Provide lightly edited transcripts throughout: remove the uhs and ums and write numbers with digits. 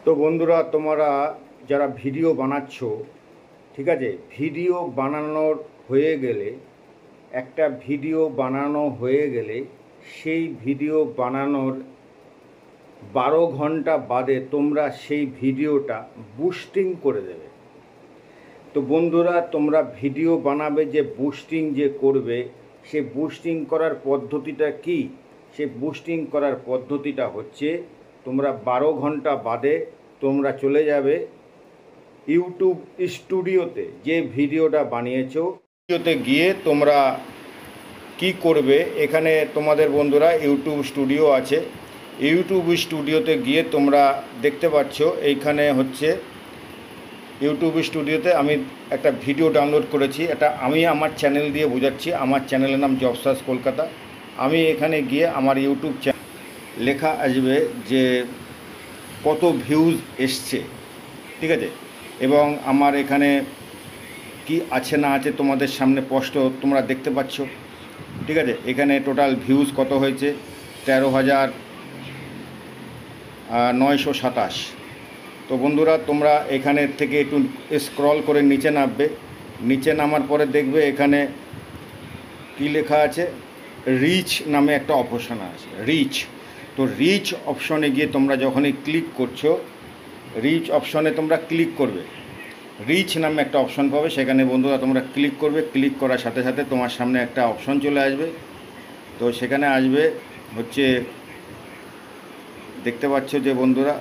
তো বন্ধুরা, তোমরা যারা ভিডিও বানাচ্ছ, ঠিক আছে, ভিডিও বানানোর হয়ে গেলে একটা ভিডিও বানানো হয়ে গেলে সেই ভিডিও বানানোর 12 ঘন্টা বাদে তোমরা সেই ভিডিওটা বুস্টিং করে দেবে। তো বন্ধুরা, তোমরা ভিডিও বানাবে, যে বুস্টিং যে করবে, সে বুস্টিং করার পদ্ধতিটা কি? সে বুস্টিং করার পদ্ধতিটা হচ্ছে, তোমরা 12 ঘন্টা বাদে তোমরা চলে যাবে ইউটিউব স্টুডিওতে, যে ভিডিওটা বানিয়েছো ভিডিওতে গিয়ে তোমরা কি করবে, এখানে তোমাদের বন্ধুরা ইউটিউব স্টুডিও আছে। ইউটিউব স্টুডিওতে গিয়ে তোমরা দেখতে পাচ্ছ, এইখানে হচ্ছে ইউটিউব স্টুডিওতে আমি একটা ভিডিও ডাউনলোড করেছি। এটা আমি আমার চ্যানেল দিয়ে বোঝাচ্ছি। আমার চ্যানেলের নাম জব সার্চ কলকাতা। আমি এখানে গিয়ে আমার ইউটিউব চ্যানেল লেখা আসবে যে কত ভিউজ এসছে, ঠিক আছে, এবং আমার এখানে কি আছে না আছে তোমাদের সামনে স্পষ্ট তোমরা দেখতে পাচ্ছ, ঠিক আছে। এখানে টোটাল ভিউজ কত হয়েছে, 13,927। তো বন্ধুরা, তোমরা এখানে থেকে একটু স্ক্রল করে নিচে নামবে। নিচে নামার পরে দেখবে এখানে কি লেখা আছে, রিচ নামে একটা অপশন আছে, রিচ। তো রিচ অপশনে গিয়ে তোমরা যখনই ক্লিক করছো, রিচ অপশনে তোমরা ক্লিক করবে, রিচ নামে একটা অপশন পাবে। সেখানে বন্ধুরা তোমরা ক্লিক করবে। ক্লিক করার সাথে সাথে তোমার সামনে একটা অপশন চলে আসবে। তো সেখানে আসবে হচ্ছে, দেখতে পাচ্ছ যে বন্ধুরা,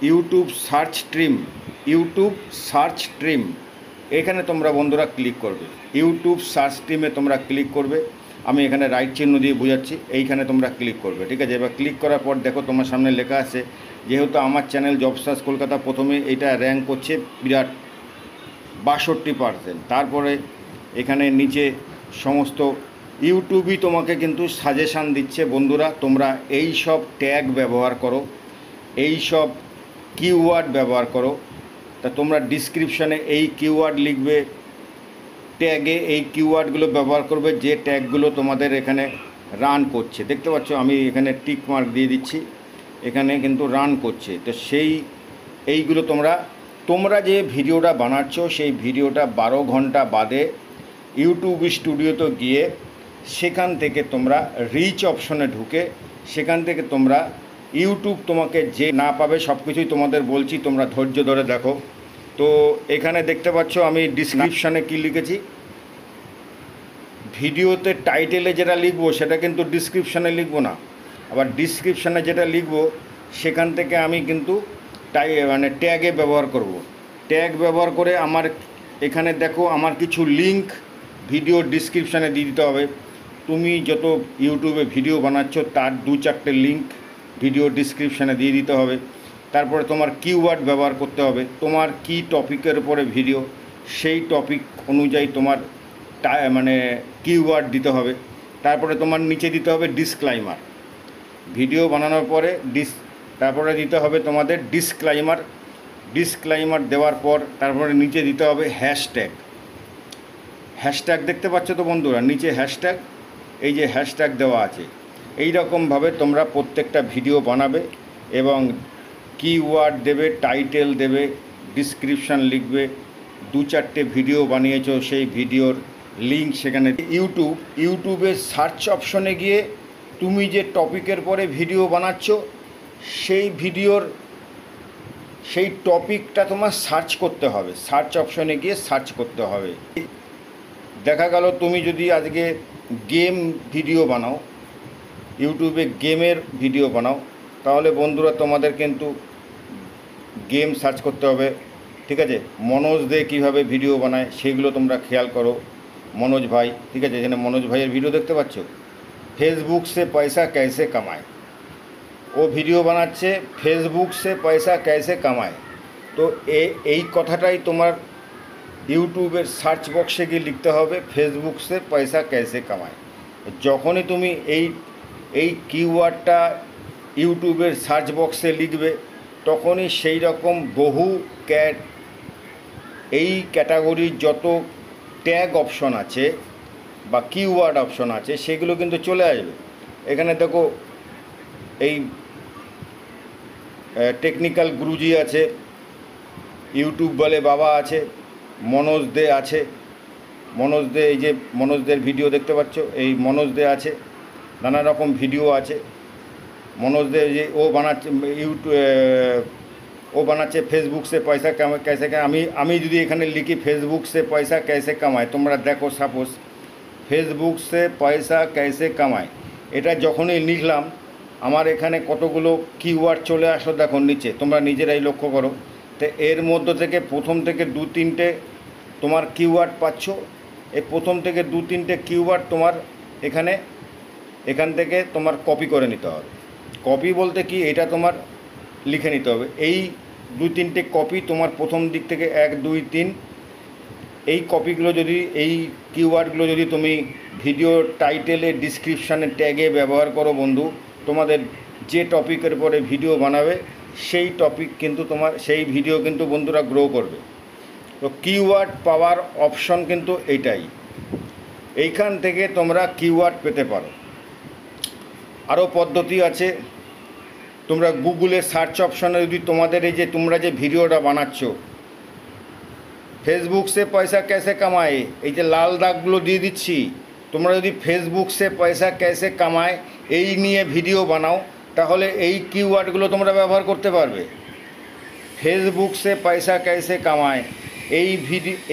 YouTube search stream, YouTube search stream, এখানে তোমরা বন্ধুরা ক্লিক করবে। ইউটিউব সার্চ স্ট্রিমে তোমরা ক্লিক করবে। আমি এখানে রাইট চিহ্ন দিয়ে বোঝাচ্ছি, এইখানে তোমরা ক্লিক করবে, ঠিক আছে। এবার ক্লিক করার পর দেখো তোমার সামনে লেখা আছে, যেহেতু আমার চ্যানেল জব সার্চ কলকাতা প্রথমে এটা র্যাঙ্ক করছে বিরাট 62%। তারপরে এখানে নিচে সমস্ত ইউটিউবই তোমাকে কিন্তু সাজেশান দিচ্ছে, বন্ধুরা তোমরা এই সব ট্যাগ ব্যবহার করো, এই সব কিওয়ার্ড ব্যবহার করো। তা তোমরা ডিসক্রিপশানে এই কিওয়ার্ড লিখবে, ট্যাগে এই কিওয়ার্ডগুলো ব্যবহার করবে, যে ট্যাগগুলো তোমাদের এখানে রান করছে। দেখতে পাচ্ছ আমি এখানে টিক মার্ক দিয়ে দিচ্ছি, এখানে কিন্তু রান করছে। তো এইগুলো তোমরা যে ভিডিওটা বানাচ্ছ, সেই ভিডিওটা 12 ঘন্টা বাদে ইউটিউব স্টুডিওতে গিয়ে সেখান থেকে তোমরা রিচ অপশনে ঢুকে সেখান থেকে তোমরা ইউটিউব তোমাকে যে না পাবে সব কিছুই তোমাদের বলছি, তোমরা ধৈর্য ধরে দেখো। তো এখানে দেখতে পাচ্ছ আমি ডিসক্রিপশানে কি লিখেছি, ভিডিওতে টাইটেলে যেটা লিখবো সেটা কিন্তু ডিসক্রিপশানে লিখবো না। আবার ডিসক্রিপশানে যেটা লিখবো সেখান থেকে আমি কিন্তু ট্যাগে ব্যবহার করব। ট্যাগ ব্যবহার করে আমার এখানে দেখো আমার কিছু লিঙ্ক ভিডিও ডিসক্রিপশানে দিয়ে দিতে হবে। তুমি যত ইউটিউবে ভিডিও বানাচ্ছ তার 2-4টে লিঙ্ক ভিডিও ডিসক্রিপশানে দিয়ে দিতে হবে। তারপরে তোমার কিওয়ার্ড ব্যবহার করতে হবে, তোমার কি টপিকের উপরে ভিডিও, সেই টপিক অনুযায়ী তোমার কিওয়ার্ড দিতে হবে। তারপরে তোমার নিচে দিতে হবে ডিসক্লাইমার। ভিডিও বানানোর পরে তারপরে দিতে হবে তোমাদের ডিসক্লাইমার দেওয়ার পর তারপরে নিচে দিতে হবে হ্যাশট্যাগ। দেখতে পাচ্ছ তো বন্ধুরা, নিচে হ্যাশট্যাগ, এই যে হ্যাশট্যাগ দেওয়া আছে। এই রকমভাবে তোমরা প্রত্যেকটা ভিডিও বানাবে এবং কিওয়ার্ড দেবে, টাইটেল দেবে, ডিসক্রিপশান লিখবে, 2-4টে ভিডিও বানিয়েছো সেই ভিডিওর লিঙ্ক সেখানে। ইউটিউবের সার্চ অপশনে গিয়ে তুমি যে টপিকের পরে ভিডিও বানাচ্ছ সেই টপিকটা তোমার সার্চ করতে হবে, সার্চ অপশনে গিয়ে সার্চ করতে হবে। দেখা গেল তুমি যদি আজকে গেম ভিডিও বানাও, ইউটিউবে গেমের ভিডিও বানাও, তাহলে বন্ধুরা তোমাদের কিন্তু গেম সার্চ করতে হবে, ঠিক আছে। মনোজ দে কীভাবে ভিডিও বানায় সেগুলো তোমরা খেয়াল করো, মনোজ ভাই, ঠিক আছে। এখানে মনোজ ভাইয়ের ভিডিও দেখতে পাচ্ছ, ফেসবুক সে পয়সা कैसे কামায়, ও ভিডিও বানাচ্ছে ফেসবুক সে পয়সা कैसे কামায়। তো এই কথাটাই তোমার ইউটিউবের সার্চ বক্সে গিয়ে লিখতে হবে, ফেসবুক সে পয়সা कैसे কামায়। যখনই তুমি এই কিওয়ার্ডটা ইউটিউবের সার্চ বক্সে লিখবে, তখনই সেই রকম বহু এই ক্যাটাগরির যত ট্যাগ অপশন আছে বা কিওয়ার্ড অপশন আছে সেগুলো কিন্তু চলে আসবে। এখানে দেখো এই টেকনিক্যাল গুরুজি আছে, ইউটিউব বলে বাবা আছে, মনোজ দে আছে, মনোজ দে, এই যে মনোজদের ভিডিও দেখতে পাচ্ছ, এই মনোজ দে আছে, নানা রকম ভিডিও আছে। মনোজ দে যে ও বানাচ্ছে ও বানাচ্ছে ফেসবুক সে পয়সা कैसे আমি যদি এখানে লিখি ফেসবুক সে পয়সা कैसे কামায়, তোমরা দেখো সাপোজ ফেসবুক সে পয়সা कैसे কামায়, এটা যখনই লিখলাম আমার এখানে কতগুলো কিওয়ার্ড চলে আসলো দেখো নিচে, তোমরা নিজেরাই লক্ষ্য করো। তো এর মধ্যে থেকে প্রথম থেকে 2-3টে তোমার কিওয়ার্ড পাচ্ছ। এই প্রথম থেকে 2-3টে কিওয়ার্ড তোমার এখান থেকে তোমার কপি করে নিতে হবে। কপি বলতে কি, এটা তোমার লিখে নিতে হবে। এই 2-3টে কপি তোমার প্রথম দিক থেকে 1, 2, 3 এই কপিগুলো যদি, এই কিওয়ার্ডগুলো যদি তুমি ভিডিও টাইটেলে, ডিসক্রিপশানে, ট্যাগে ব্যবহার করো বন্ধু, তোমাদের যে টপিকের পরে ভিডিও বানাবে সেই টপিক কিন্তু তোমার, সেই ভিডিও কিন্তু বন্ধুরা গ্রো করবে। তো কিওয়ার্ড পাওয়ার অপশন কিন্তু এইটাই, এইখান থেকে তোমরা কিওয়ার্ড পেতে পারো। আরও পদ্ধতি আছে, তোমরা গুগলে সার্চ অপশনে যদি তোমাদের এই যে তোমরা যে ভিডিওটা বানাচ্ছ ফেসবুক সে পয়সা कैसे কামায়, এই যে লাল দাগগুলো দিয়ে দিচ্ছি, তোমরা যদি ফেসবুক সে পয়সা कैसे কামায় এই নিয়ে ভিডিও বানাও তাহলে এই কিওয়ার্ডগুলো তোমরা ব্যবহার করতে পারবে। ফেসবুক সে পয়সা कैसे কামায়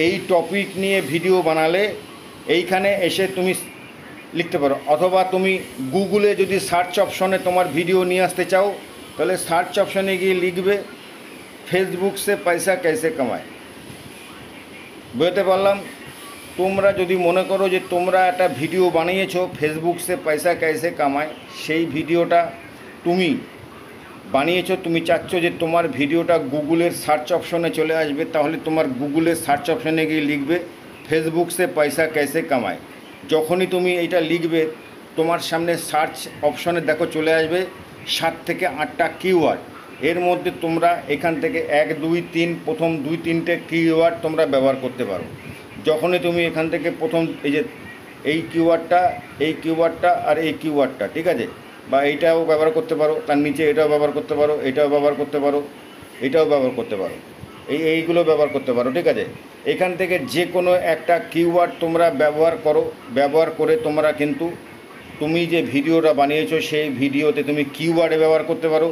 এই টপিক নিয়ে ভিডিও বানালে এইখানে এসে তুমি লিখতে পারো। অথবা তুমি গুগলে যদি সার্চ অপশনে তোমার ভিডিও নিয়ে আসতে চাও তাহলে সার্চ অপশনে গিয়ে লিখবে ফেসবুক সে পয়সা कैसे কামায়। বুঝতে পারলাম? তোমরা যদি মনে করো যে তোমরা একটা ভিডিও বানিয়েছো ফেসবুক সে পয়সা कैसे কামায়, সেই ভিডিওটা তুমি বানিয়েছো, তুমি চাচ্ছ যে তোমার ভিডিওটা গুগলের সার্চ অপশনে চলে আসবে, তাহলে তোমার গুগলের সার্চ অপশনে গিয়ে লিখবে ফেসবুক সে পয়সা कैसे কামায়। যখনই তুমি এইটা লিখবে তোমার সামনে সার্চ অপশনে দেখো চলে আসবে 7 থেকে 8টা কিওয়ার্ড। এর মধ্যে তোমরা এখান থেকে 1, 2, 3 প্রথম 2-3টে কিওয়ার্ড তোমরা ব্যবহার করতে পারো। যখনই তুমি এখান থেকে প্রথম এই যে এই কিওয়ার্ডটা আর এই কিওয়ার্ডটা, ঠিক আছে, বা এইটাও ব্যবহার করতে পারো, তার নিচে এটাও ব্যবহার করতে পারো, এটাও ব্যবহার করতে পারো, এটাও ব্যবহার করতে পারো, এইগুলো ব্যবহার করতে পারো, ঠিক আছে। এখান থেকে যে কোনো একটা কিওয়ার্ড তোমরা ব্যবহার করে তোমরা কিন্তু তুমি যে ভিডিওটা বানিয়েছো সেই ভিডিওতে তুমি কিওয়ার্ডে ব্যবহার করতে পারো,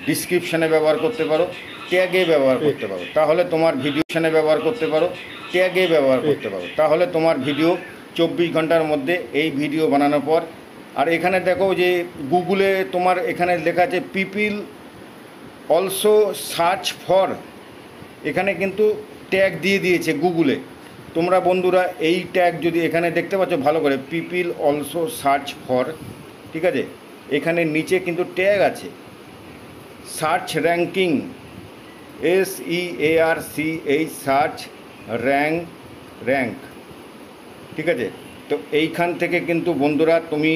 ডিসক্রিপশানে ব্যবহার করতে পারো, ট্যাগে ব্যবহার করতে পারো, তাহলে তোমার ভিডিওশানে ব্যবহার করতে পারো, ট্যাগে ব্যবহার করতে পারো, তাহলে তোমার ভিডিও 24 ঘন্টার মধ্যে এই ভিডিও বানানোর পর। আর এখানে দেখো যে গুগলে তোমার এখানে লেখা আছে পিপিল অলসো সার্চ ফর, এখানে কিন্তু ট্যাগ দিয়ে দিয়েছে গুগলে। তোমরা বন্ধুরা এই ট্যাগ যদি এখানে দেখতে পাচ্ছ ভালো করে, পিপিল অলসো সার্চ ফর, ঠিক আছে, এখানে নিচে কিন্তু ট্যাগ আছে search ranking, SEARCH, search rank, ঠিক আছে। তো এইখান থেকে কিন্তু বন্ধুরা তুমি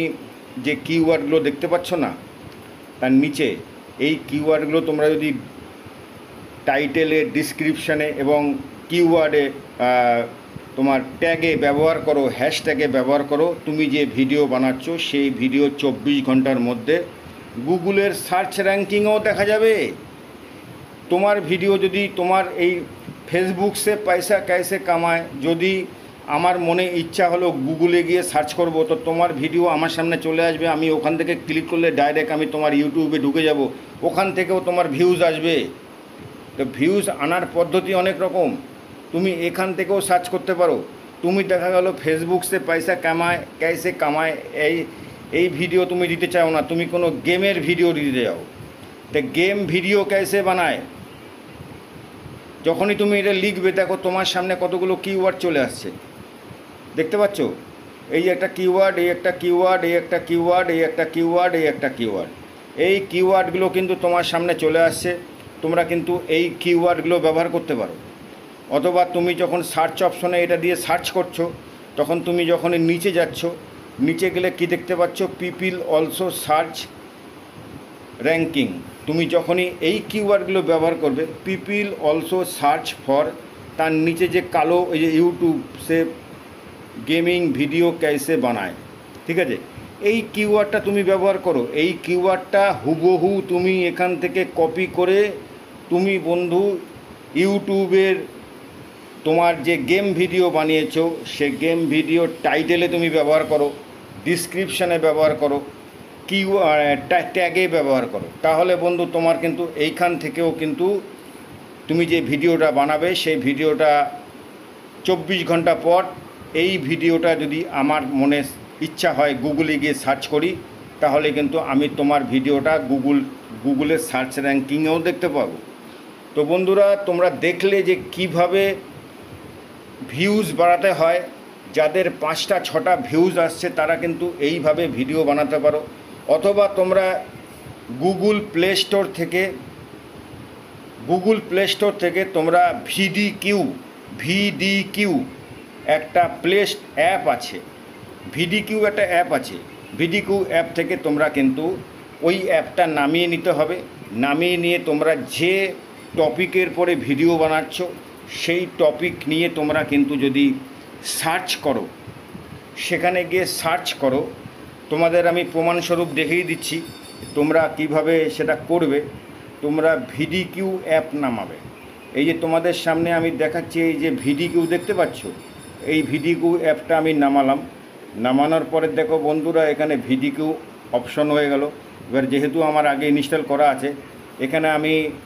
যে কিওয়ার্ডগুলো দেখতে পাচ্ছ না তার নিচে, এই কিওয়ার্ডগুলো তোমরা যদি টাইটেলে, ডিসক্রিপশানে এবং কিওয়ার্ডে তোমার ট্যাগে ব্যবহার করো, হ্যাশট্যাগে ব্যবহার করো, তুমি যে ভিডিও বানাচ্ছ সেই ভিডিও 24 ঘন্টার মধ্যে গুগলের সার্চ র্যাঙ্কিংও দেখা যাবে। তোমার ভিডিও যদি তোমার এই ফেসবুক সে পয়সা कैसे কামায় যদি আমার মনে ইচ্ছা হলো গুগলে গিয়ে সার্চ করব, তো তোমার ভিডিও আমার সামনে চলে আসবে, আমি ওখান থেকে ক্লিক করলে ডাইরেক্ট আমি তোমার ইউটিউবে ঢুকে যাব, ওখান থেকেও তোমার ভিউজ আসবে। তো ভিউজ আনার পদ্ধতি অনেক রকম, তুমি এখান থেকেও সার্চ করতে পারো। তুমি দেখা গেল ফেসবুক সে পয়সা कैसे কামায় এই ভিডিও তুমি দিতে চাও না, তুমি কোনো গেমের ভিডিও দিতে চাও, তো গেম ভিডিও कैसे বানায়, যখনই তুমি এটা লিখবে দেখো তোমার সামনে কতগুলো কিওয়ার্ড চলে আসছে, দেখতে পাচ্ছ? এই একটা কিওয়ার্ড, এই একটা কিওয়ার্ড, এই একটা কিওয়ার্ড, এই একটা কিওয়ার্ড, এই একটা কিওয়ার্ড, এই কিওয়ার্ডগুলো কিন্তু তোমার সামনে চলে আসছে। তোমরা কিন্তু এই কিওয়ার্ডগুলো ব্যবহার করতে পারো। অথবা তুমি যখন সার্চ অপশনে এটা দিয়ে সার্চ করছো তখন তুমি যখনই নিচে যাচ্ছ, নিচে গেলে কি দেখতে পাচ্ছ, পিপিল অলসো সার্চ র্যাঙ্কিং। তুমি যখনই এই কিওয়ার্ডগুলো ব্যবহার করবে পিপিল অলসো সার্চ ফর, তার নিচে যে কালো এই যে ইউটিউব সে গেমিং ভিডিও कैसे বানায়, ঠিক আছে, এই কিওয়ার্ডটা তুমি ব্যবহার করো। এই কিওয়ার্ডটা হুবহু তুমি এখান থেকে কপি করে তুমি বন্ধু ইউটিউবের তোমার যে গেম ভিডিও বানিয়েছো সে গেম ভিডিও টাইটেলে তুমি ব্যবহার করো, ডিসক্রিপশানে ব্যবহার করো, ট্যাগে ব্যবহার করো। তাহলে বন্ধু তোমার কিন্তু এইখান থেকেও কিন্তু তুমি যে ভিডিওটা বানাবে সেই ভিডিওটা 24 ঘন্টা পর এই ভিডিওটা যদি আমার মনে ইচ্ছা হয় গুগলে গিয়ে সার্চ করি, তাহলে কিন্তু আমি তোমার ভিডিওটা গুগলের সার্চ র্যাঙ্কিংয়েও দেখতে পাবো। তো বন্ধুরা, তোমরা দেখলে যে কিভাবে ভিউজ বাড়াতে হয়। যাদের 5টা 6টা ভিউজ আসছে তারা কিন্তু এইভাবে ভিডিও বানাতে পারো। অথবা তোমরা গুগল প্লে স্টোর থেকে তোমরা ভিডিকিউ একটা অ্যাপ আছে, ভিডিকিউ একটা অ্যাপ আছে। ভিডিকিউ অ্যাপ থেকে তোমরা কিন্তু ওই অ্যাপটা নামিয়ে নিতে হবে। নামিয়ে নিয়ে তোমরা যে টপিকের পরে ভিডিও বানাচ্ছ সেই টপিক নিয়ে তোমরা কিন্তু যদি সার্চ করো, সেখানে গিয়ে সার্চ করো, তোমাদের আমি প্রমাণস্বরূপ দেখিয়ে দিচ্ছি তোমরা কিভাবে সেটা করবে। তোমরা ভিডিকিউ অ্যাপ নামাবে। এই যে তোমাদের সামনে আমি দেখাচ্ছি, এই যে ভিডিকিউ দেখতে পাচ্ছ, এই ভিডিকিউ অ্যাপটা আমি নামালাম। নামানোর পরে দেখো বন্ধুরা, এখানে ভিডিকিউ অপশন হয়ে গেল। এবার যেহেতু আমার আগে ইনস্টল করা আছে,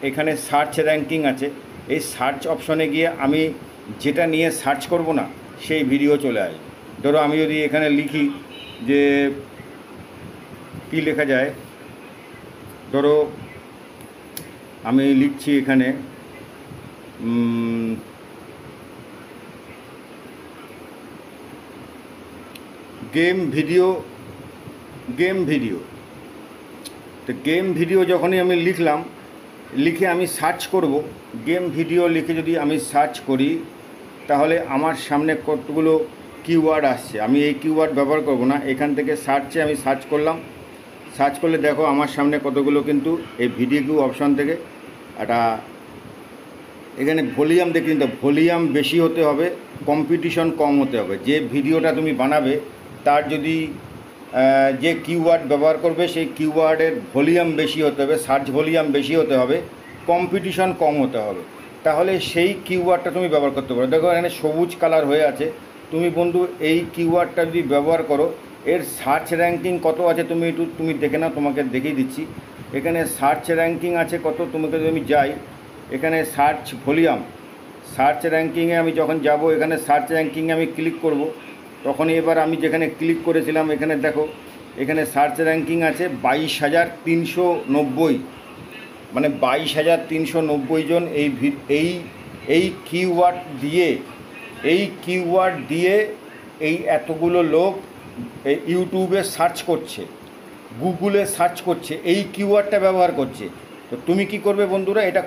এখানে সার্চ র্যাঙ্কিং আছে। এই সার্চ অপশনে গিয়ে আমি যেটা নিয়ে সার্চ করব না সেই ভিডিও চলে আসবে। ধরো আমি যদি এখানে লিখি যে কি লেখা যায়, ধরো আমি লিখছি এখানে গেম ভিডিও। তো গেম ভিডিও যখনই আমি লিখে আমি সার্চ করব, গেম ভিডিও লিখে যদি আমি সার্চ করি, তাহলে আমার সামনে কতগুলো কিওয়ার্ড আসছে। আমি এই কিওয়ার্ড ব্যবহার করব না, এখান থেকে আমি সার্চ করলাম। সার্চ করলে দেখো আমার সামনে কতগুলো কিন্তু এই ভিডিও অপশান থেকে একটা এখানে ভলিউম দেখি, কিন্তু ভলিউম বেশি হতে হবে, কম্পিটিশন কম হতে হবে। যে ভিডিওটা তুমি বানাবে তার যদি যে কিওয়ার্ড ব্যবহার করবে সেই কিওয়ার্ডের ভলিউম বেশি হতে হবে, সার্চ ভলিউম বেশি হতে হবে, কম্পিটিশন কম হতে হবে। তাহলে সেই কিওয়ার্ডটা তুমি ব্যবহার করতে পারো। দেখো এখানে সবুজ কালার হয়ে আছে। তুমি বন্ধু এই কিওয়ার্ডটা যদি ব্যবহার করো, এর সার্চ র্যাঙ্কিং কত আছে তুমি দেখে নাও, তোমাকে দেখিয়ে দিচ্ছি। এখানে সার্চ র্যাঙ্কিং আছে কত, তোমাকে যদি আমি যাই এখানে সার্চ র্যাঙ্কিংয়ে আমি যখন যাব, এখানে সার্চ র্যাঙ্কিংয়ে আমি ক্লিক করব, তখনই এবার আমি যেখানে ক্লিক করেছিলাম এখানে দেখো এখানে সার্চ র্যাঙ্কিং আছে 22,390, মানে 22,390 জন এই কিওয়ার্ড দিয়ে এই এতগুলো লোক ইউটিউবে সার্চ করছে, গুগলে সার্চ করছে, এই কিওয়ার্ডটা ব্যবহার করছে। তো তুমি কি করবে বন্ধুরা, এটা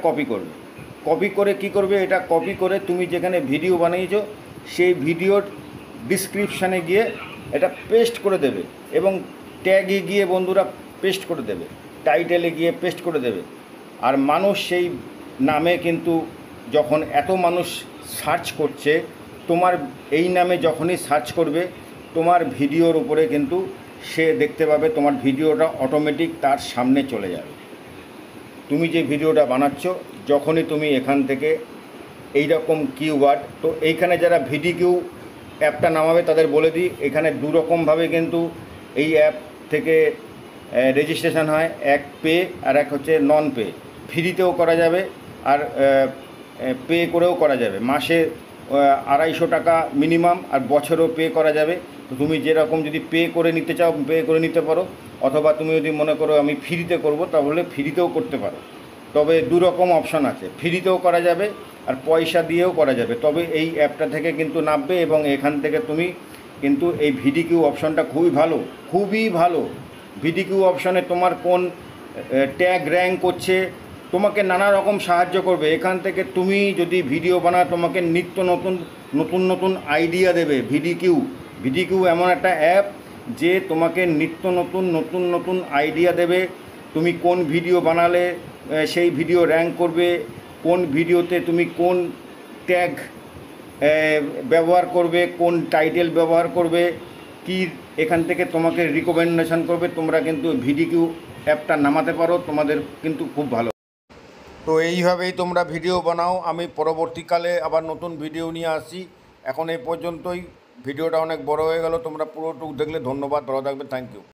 কপি করে তুমি যেখানে ভিডিও বানিয়েছো সেই ভিডিওর ডিসক্রিপশানে গিয়ে এটা পেস্ট করে দেবে, এবং ট্যাগে গিয়ে বন্ধুরা পেস্ট করে দেবে, টাইটেলে গিয়ে পেস্ট করে দেবে। আর মানুষ সেই নামে কিন্তু যখন এত মানুষ সার্চ করছে, তোমার এই নামে যখনই সার্চ করবে তোমার ভিডিওর উপরে কিন্তু সে দেখতে পাবে, তোমার ভিডিওটা অটোমেটিক তার সামনে চলে যাবে। তুমি যে ভিডিওটা বানাচ্ছ, যখনই তুমি এখান থেকে এই রকম কিওয়ার্ড, তো এইখানে যারা ভিডিকিউ অ্যাপটা নামাবে তাদের বলে দিই, এখানে দুরকমভাবে কিন্তু এই অ্যাপ থেকে রেজিস্ট্রেশন হয়, এক পে আর এক হচ্ছে নন পে। ফ্রিতেও করা যাবে আর পে করেও করা যাবে। মাসে 250 টাকা মিনিমাম, আর বছরেও পে করা যাবে। তো তুমি যেরকম যদি পে করে নিতে চাও পে করে নিতে পারো, অথবা তুমি যদি মনে করো আমি ফ্রিতে করব তাহলে ফ্রিতেও করতে পারো। তবে দুরকম অপশান আছে, ফ্রিতেও করা যাবে আর পয়সা দিয়েও করা যাবে। তবে এই অ্যাপটা থেকে কিন্তু নামবে, এবং এখান থেকে তুমি কিন্তু এই ভিডিকিউ অপশানটা খুবই ভালো। ভিডিকিউ অপশানে তোমার কোন ট্যাগ র্যাঙ্ক করছে তোমাকে নানা রকম সাহায্য করবে। এখান থেকে তুমি যদি ভিডিও বানাও তোমাকে নিত্য নতুন আইডিয়া দেবে। ভিডিকিউ এমন একটা অ্যাপ যে তোমাকে নিত্য নতুন আইডিয়া দেবে। তুমি কোন ভিডিও বানালে সেই ভিডিও র্যাঙ্ক করবে, কোন ভিডিওতে তুমি কোন ট্যাগ ব্যবহার করবে, কোন টাইটেল ব্যবহার করবে, কি এখান থেকে তোমাকে রিকমেন্ডেশন করবে, তোমরা কিন্তু ভিডিকিউ অ্যাপটা নামাতে পারো, তোমাদের কিন্তু খুব ভালো। তো এইভাবেই তোমরা ভিডিও বানাও, আমি পরবর্তীকালে আবার নতুন ভিডিও নিয়ে আসি। এখন এই পর্যন্তই, ভিডিওটা অনেক বড় হয়ে গেল, তোমরা পুরোটুকু দেখলে ধন্যবাদ, ভালো থাকবে, থ্যাংক ইউ।